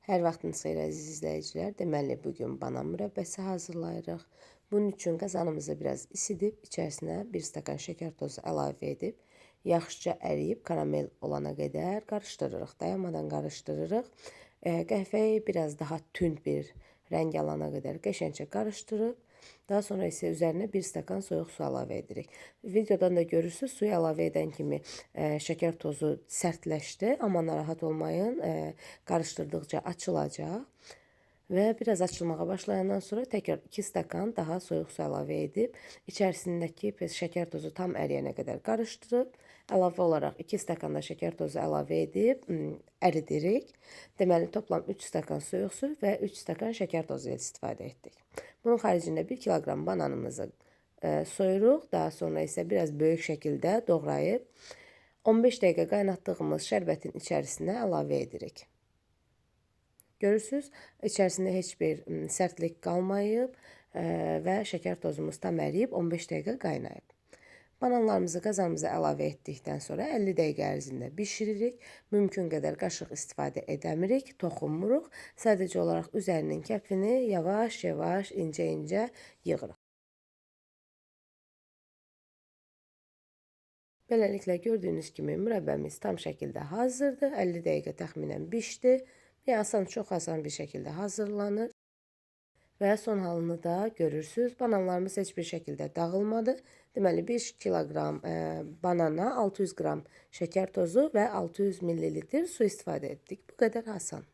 Hər vaxtınız xeyir əziz izləyicilər. Deməli, bugün banan mürəbbəsi hazırlayırıq. Bunun üçün qazanımızı biraz isidib, içərisinə 1 stəkan şəkər tozu əlavə edib, yaxşıca əriyib karamel olana qədər qarışdırırıq. Dayanmadan qarışdırırıq. Qəhvəyi biraz daha tünd bir rəng alana qədər qəşəngcə qarışdırıb, daha sonra isə üzərinə 1 stəkan soyuq su əlavə edirik. Videodan da görürsünüz, suyu əlavə edən kimi şəkər tozu sərtləşdi, amma narahat olmayın, qarışdırdıqca açılacaq və biraz açılmağa başlayandan sonra təkrar 2 stəkan daha soyuq su əlavə edib, içərisindəki şəkər tozu tam əriyənə qədər qarışdırıb, əlavə olaraq 2 stəkan da şəkər tozu əlavə edib əridirik. Deməli, toplam 3 stəkan soyuq su və 3 stəkan şəkər tozu ilə istifadə etdik. Bunun xaricində 1 kiloqram bananımızı soyuruq, daha sonra isə biraz böyük şəkildə doğrayıb 15 dəqiqə qaynatdığımız şərbətin içərisinə əlavə edirik. Görürsünüz, içərisində heç bir sərtlik qalmayıb və şəkər tozumuz tam əriyib 15 dəqiqə qaynayıb. Bananlarımızı qazanımıza əlavə etdikdən sonra 50 dəqiqə ərzində bişiririk. Mümkün qədər qaşıq istifadə edəmirik, toxunmuruq. Sadəcə olaraq üzərinin kəpini yavaş-yavaş, incə-incə yığırıq. Beləliklə gördüyünüz kimi mürəbbəmiz tam şəkildə hazırdır. 50 dəqiqə təxminən bişdi. Çox asan bir şəkildə hazırlanır. Və son halını da görürsünüz. Bananlarımız heç bir şəkildə dağılmadı. Deməli, 1 kiloqram banana 600 qram şəkər tozu və 600 ml su istifadə etdik. Bu qədər asan.